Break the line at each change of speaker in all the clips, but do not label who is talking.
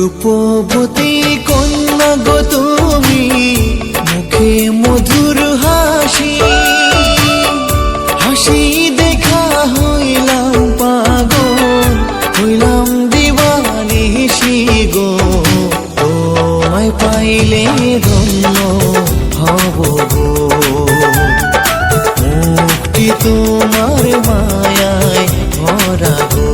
রূপবতী কন্যা গো তুমি, মুখে মধুর হাসি, হাসি দেখা হইলাম পাগল, হইলাম দিবানিশি গো। তোমায় পাইলে ধন্য হব গো, মুক্তি তোমার মায়ায় ভরা গো।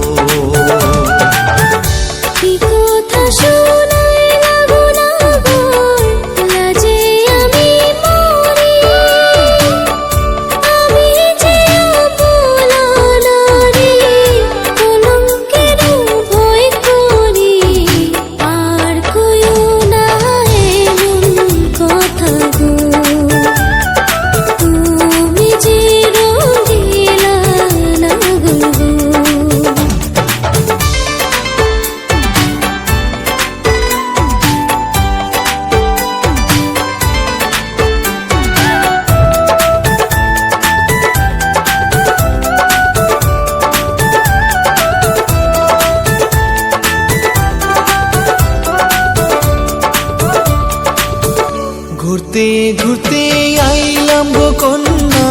ঘুরতে ঘুরতে আইলাম গো কন্যা,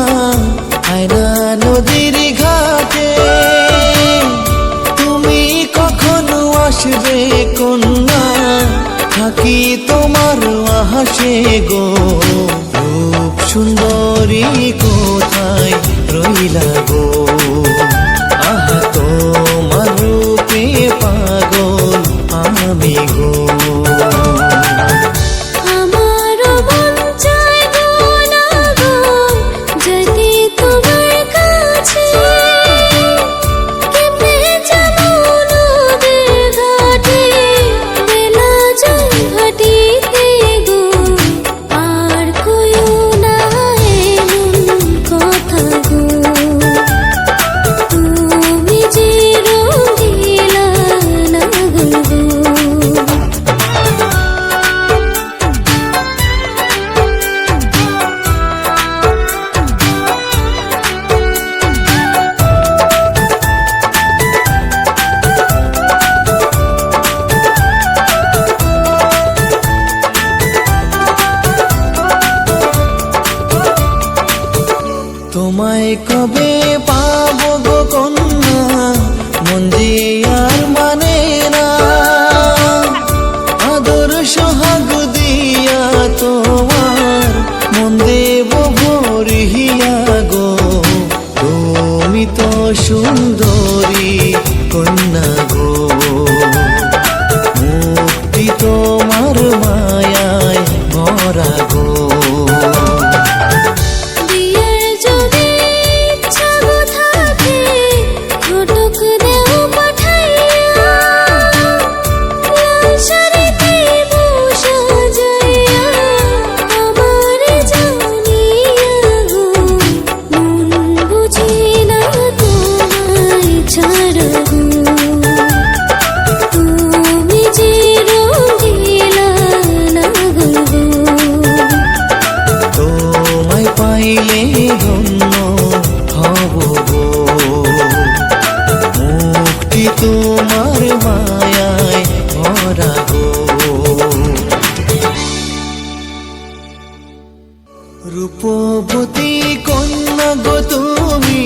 আয়না নদীর ঘাটে। তুমি কখনো আসবে কন্যা, থাকি তোমার আহাসে গো। রূপ সুন্দরী কোথায় রইলা গো, আহা তোমার রূপে পাগল আমি গো। তোমায় কবে পাবো গো কন্যা, মন যে আর মানে না। আদর সোহাগ দিয়া তোমার মন দেব ভরিয়া গো। তুমি তো সুন্দরী কন্যা গো, মুক্তি তোমার মায়ায় ভরা গো। পাইলে ধন্য হব গো, মুক্তি তোমার মায়ায় ভরা গো। রূপবতী কন্যা গো তুমি,